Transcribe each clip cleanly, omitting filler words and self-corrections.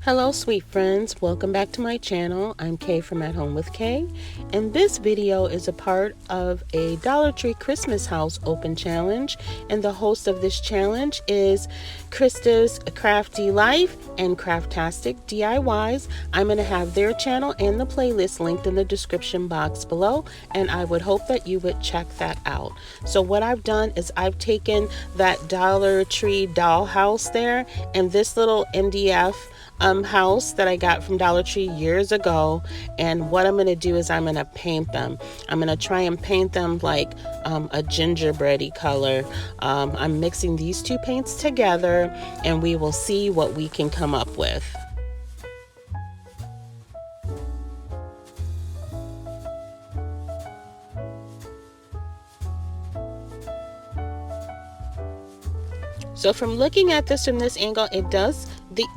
Hello sweet friends, welcome back to my channel. I'm Kay from At Home with Kay, and this video is a part of a Dollar Tree Christmas House Open Challenge, and the host of this challenge is Krista's Crafty Life and Craftastic DIYs. I'm going to have their channel and the playlist linked in the description box below, and I would hope that you would check that out. So what I've done is I've taken that Dollar Tree dollhouse there and this little MDF house that I got from Dollar Tree years ago, and what I'm going to do is I'm going to paint them. I'm going to try and paint them like a gingerbready color. I'm mixing these two paints together and we will see what we can come up with. So from looking at this from this angle, it does,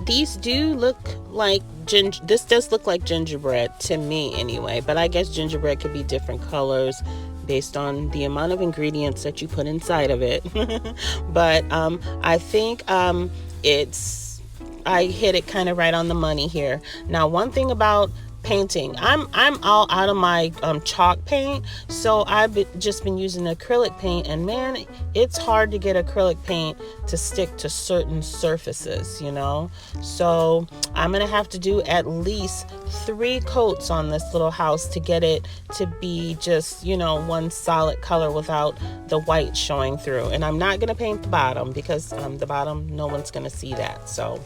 these do look like this does look like gingerbread to me anyway, but I guess gingerbread could be different colors based on the amount of ingredients that you put inside of it. But I think I hit it kind of right on the money here. Now, one thing about painting, I'm all out of my chalk paint, so I've just been using acrylic paint, and man, it's hard to get acrylic paint to stick to certain surfaces, you know. So I'm gonna have to do at least 3 coats on this little house to get it to be just, you know, one solid color without the white showing through. And I'm not gonna paint the bottom because the bottom, no one's gonna see that. So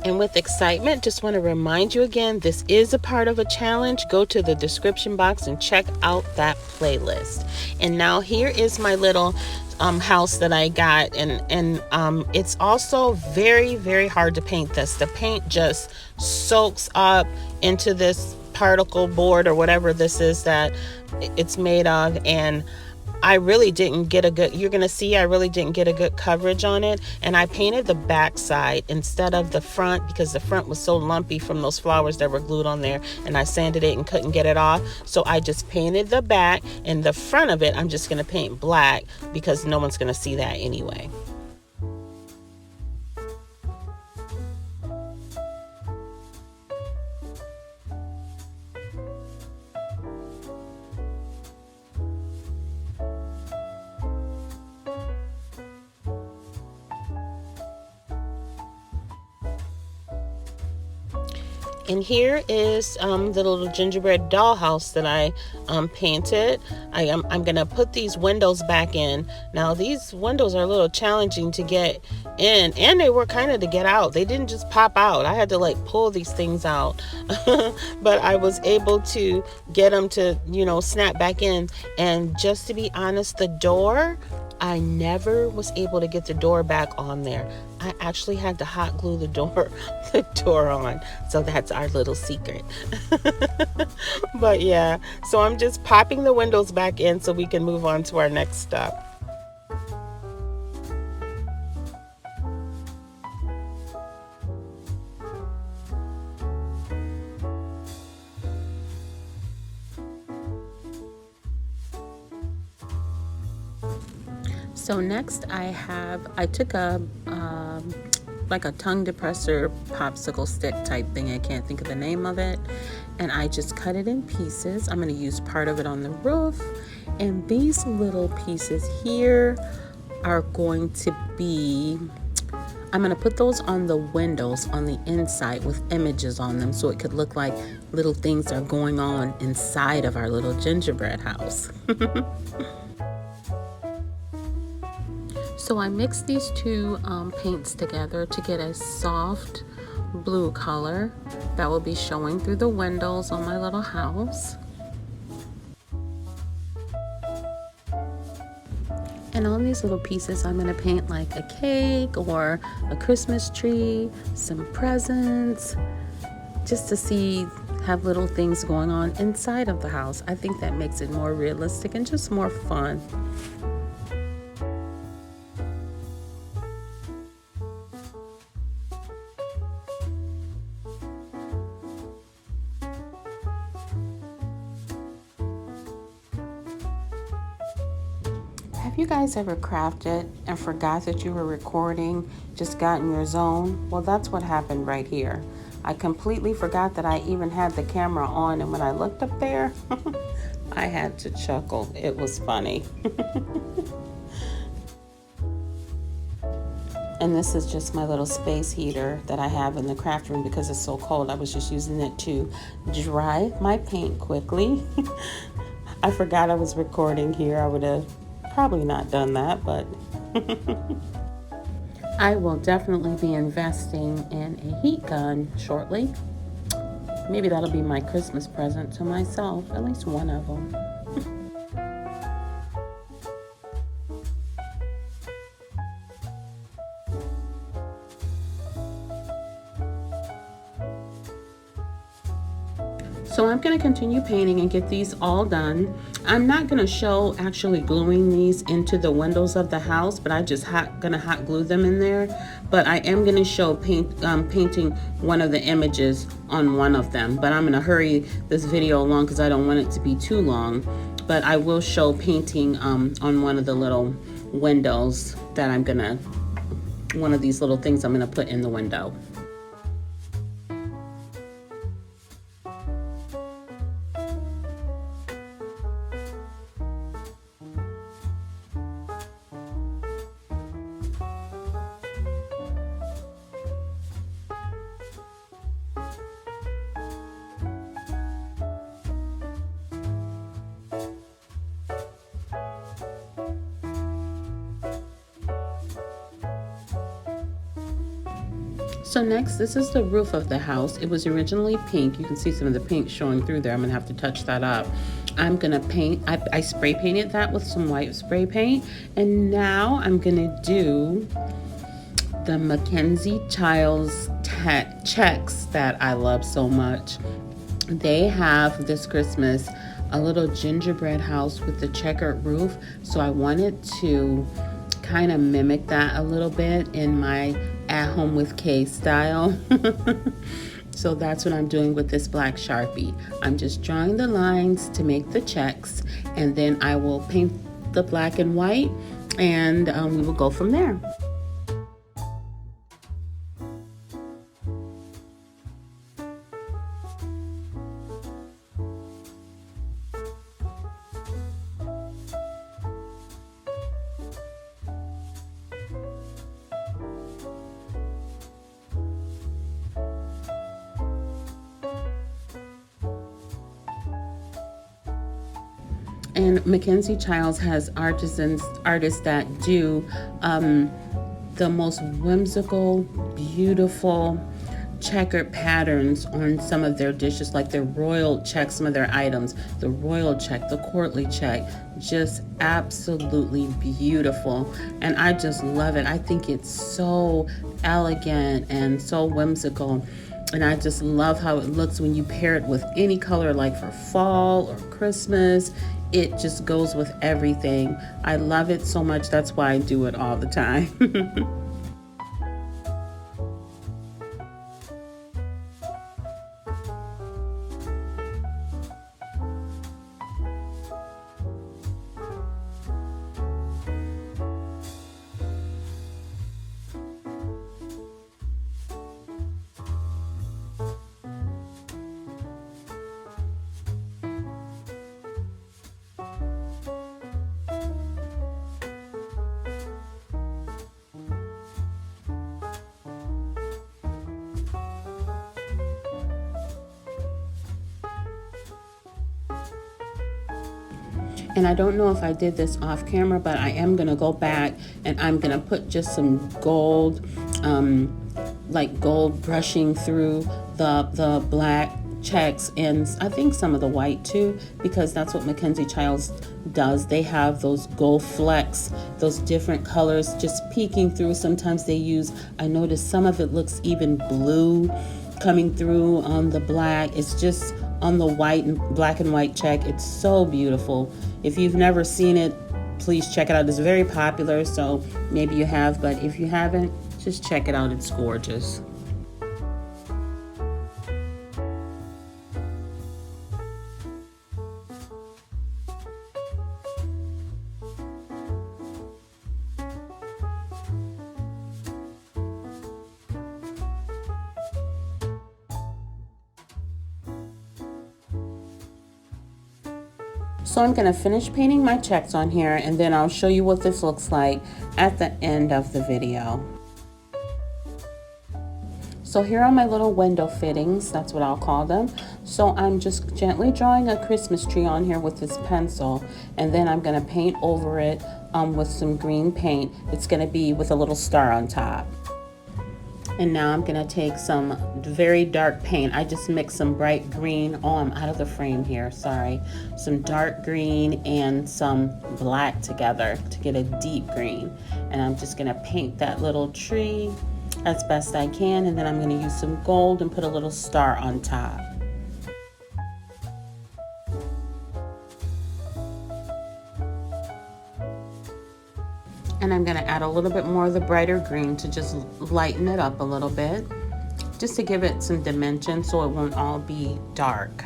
and with excitement, just want to remind you again, this is a part of a challenge. Go to the description box and check out that playlist. And now here is my little house that I got, and it's also very, very hard to paint this. The paint just soaks up into this particle board or whatever this is that it's made of, and I really didn't get a good, you're going to see I really didn't get a good coverage on it, and I painted the back side instead of the front because the front was so lumpy from those flowers that were glued on there, and I sanded it and couldn't get it off. So I just painted the back, and the front of it I'm just going to paint black because no one's going to see that anyway. And here is the little gingerbread dollhouse that I painted. I'm gonna put these windows back in. Now these windows are a little challenging to get in, and they were kind of to get out. They didn't just pop out. I had to like pull these things out, but I was able to get them to, you know, snap back in. And just to be honest, the door, I never was able to get the door back on there. I actually had to hot glue the door on. So that's our little secret. But yeah, so I'm just popping the windows back in so we can move on to our next step. So next I took a like a tongue depressor popsicle stick type thing. I can't think of the name of it. And I just cut it in pieces. I'm going to use part of it on the roof. And these little pieces here are going to be, I'm going to put those on the windows on the inside with images on them so it could look like little things are going on inside of our little gingerbread house. So I mixed these two paints together to get a soft blue color that will be showing through the windows on my little house. And on these little pieces, I'm going to paint like a cake or a Christmas tree, some presents, just to have little things going on inside of the house. I think that makes it more realistic and just more fun. Have you guys ever crafted and forgot that you were recording, just got in your zone? Well, that's what happened right here. I completely forgot that I even had the camera on, and when I looked up there, I had to chuckle. It was funny. And this is just my little space heater that I have in the craft room because it's so cold. I was just using it to dry my paint quickly. I forgot I was recording here. I would have probably not done that, but I will definitely be investing in a heat gun shortly. Maybe that'll be my Christmas present to myself, at least one of them. So I'm going to continue painting and get these all done. I'm not going to show actually gluing these into the windows of the house, but I just going to hot glue them in there. But I am going to show painting one of the images on one of them. But I'm going to hurry this video along because I don't want it to be too long. But I will show painting on one of the little windows that I'm going to, one of these little things I'm going to put in the window. So next, this is the roof of the house. It was originally pink. You can see some of the pink showing through there. I'm gonna have to touch that up. I'm gonna paint, I spray painted that with some white spray paint. And now I'm gonna do the Mackenzie Childs checks that I love so much. They have this Christmas a little gingerbread house with the checkered roof. So I wanted to kind of mimic that a little bit in my at home with Kay style. So that's what I'm doing with this black Sharpie. I'm just drawing the lines to make the checks, and then I will paint the black and white, and we will go from there. And Mackenzie Childs has artists that do the most whimsical, beautiful, checkered patterns on some of their dishes, like their royal check, some of their items, the royal check, the courtly check, just absolutely beautiful. And I just love it. I think it's so elegant and so whimsical. And I just love how it looks when you pair it with any color, like for fall or Christmas. It just goes with everything. I love it so much. That's why I do it all the time. And I don't know if I did this off camera, but I am gonna go back and I'm gonna put just some gold, like gold brushing through the black checks, and I think some of the white too, because that's what Mackenzie Childs does. They have those gold flecks, those different colors just peeking through. Sometimes they use, I noticed some of it looks even blue coming through on the black. It's just on the white and black and white check. It's so beautiful. If you've never seen it, please check it out. It's very popular, so maybe you have, but if you haven't, just check it out. It's gorgeous. So I'm going to finish painting my checks on here, and then I'll show you what this looks like at the end of the video. So here are my little window fittings, that's what I'll call them. So I'm just gently drawing a Christmas tree on here with this pencil, and then I'm going to paint over it with some green paint. It's going to be with a little star on top. And now I'm going to take some very dark paint. I just mixed some bright green. Oh, I'm out of the frame here, sorry. Some dark green and some black together to get a deep green. And I'm just going to paint that little tree as best I can, and then I'm going to use some gold and put a little star on top. And I'm going to add a little bit more of the brighter green to just lighten it up a little bit, just to give it some dimension so it won't all be dark.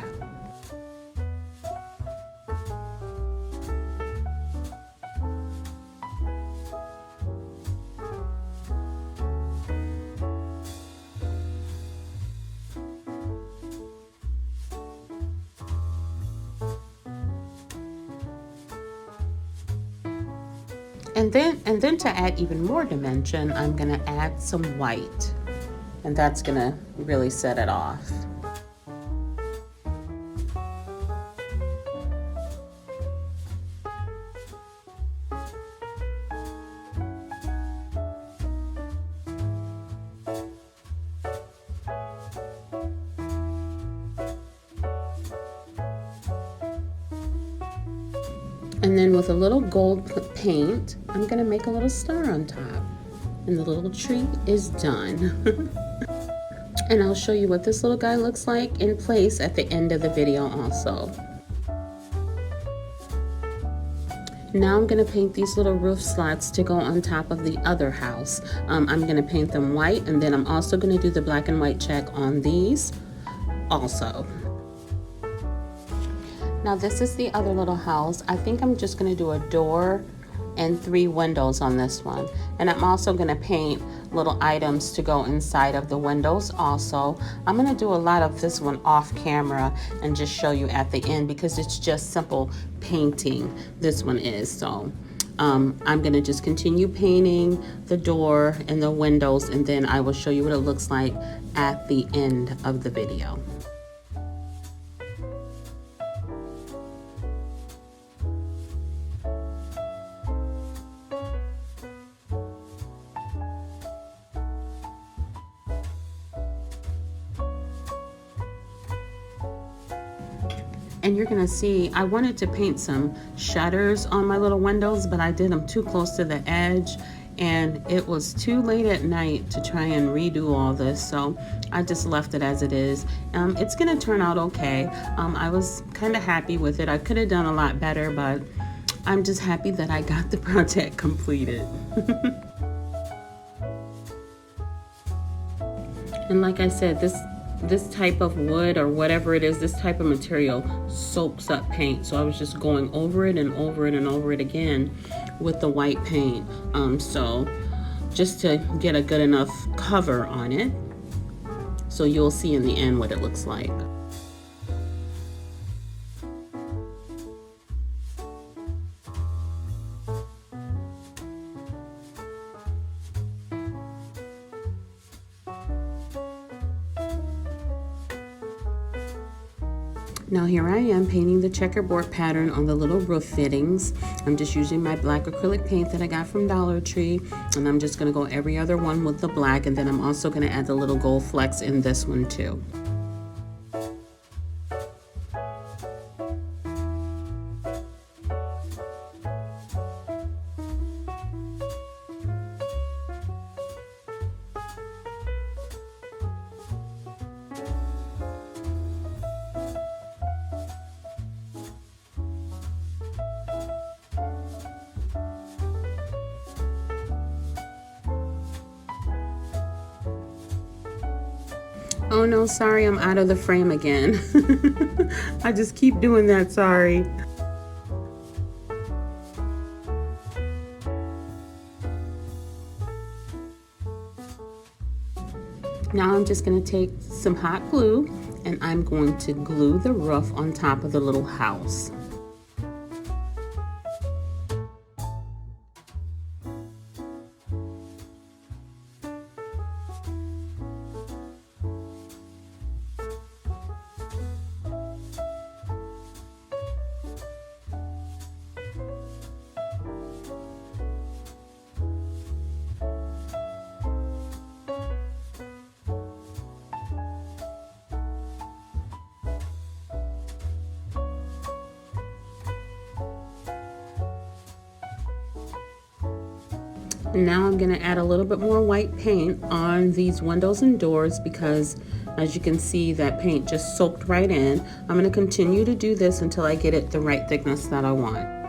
And then to add even more dimension, I'm going to add some white, and that's going to really set it off. And then with a little gold paint, I'm gonna make a little star on top. And the little tree is done. And I'll show you what this little guy looks like in place at the end of the video also. Now I'm gonna paint these little roof slats to go on top of the other house. I'm gonna paint them white, and then I'm also gonna do the black and white check on these also. Now this is the other little house. I think I'm just gonna do a door and 3 windows on this one. And I'm also gonna paint little items to go inside of the windows also. I'm gonna do a lot of this one off camera and just show you at the end because it's just simple painting. This one is, so I'm gonna just continue painting the door and the windows, and then I will show you what it looks like at the end of the video. And you're gonna see, I wanted to paint some shutters on my little windows, but I did them too close to the edge, and it was too late at night to try and redo all this, so I just left it as it is. It's gonna turn out okay. I was kind of happy with it. I could have done a lot better, but I'm just happy that I got the project completed. And like I said, this type of wood or whatever it is, this type of material soaks up paint. So I was just going over it and over it and over it again with the white paint. So just to get a good enough cover on it. So you'll see in the end what it looks like. Now here I am painting the checkerboard pattern on the little roof fittings. I'm just using my black acrylic paint that I got from Dollar Tree, and I'm just gonna go every other one with the black, and then I'm also gonna add the little gold flecks in this one too. Oh no, sorry, I'm out of the frame again. I just keep doing that, sorry. Now I'm just going to take some hot glue and I'm going to glue the roof on top of the little house. Now I'm going to add a little bit more white paint on these windows and doors because as you can see that paint just soaked right in. I'm going to continue to do this until I get it the right thickness that I want.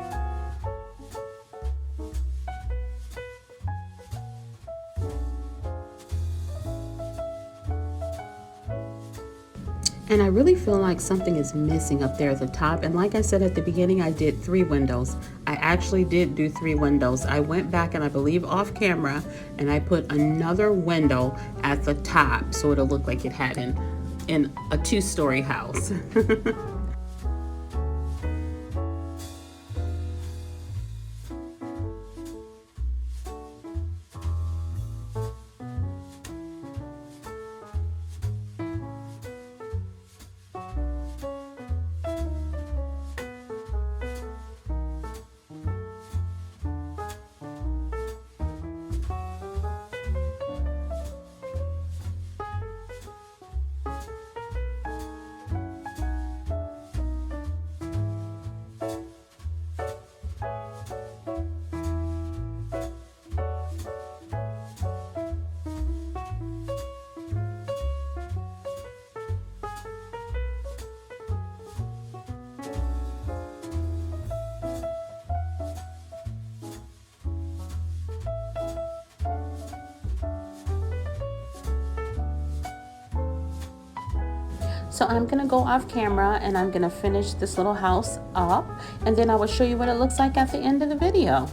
And I really feel like something is missing up there at the top. And like I said at the beginning, I did 3 windows. I actually did do 3 windows. I went back and I believe off camera and I put another window at the top so it'll look like it had in a 2-story house. So I'm gonna go off camera and I'm gonna finish this little house up, and then I will show you what it looks like at the end of the video.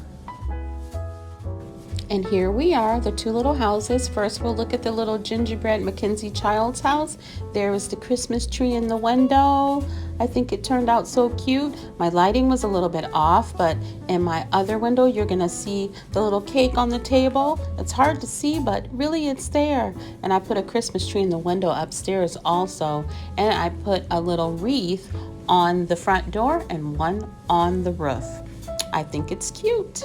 And here we are, the 2 little houses. First, we'll look at the little gingerbread Mackenzie child's house. There is the Christmas tree in the window. I think it turned out so cute. My lighting was a little bit off, but in my other window, you're gonna see the little cake on the table. It's hard to see, but really it's there. And I put a Christmas tree in the window upstairs also. And I put a little wreath on the front door and one on the roof. I think it's cute.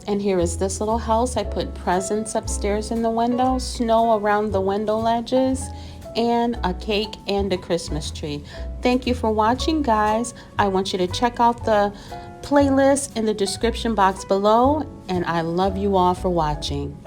And here is this little house. I put presents upstairs in the window, snow around the window ledges, and a cake and a Christmas tree. Thank you for watching, guys. I want you to check out the playlist in the description box below, and I love you all for watching.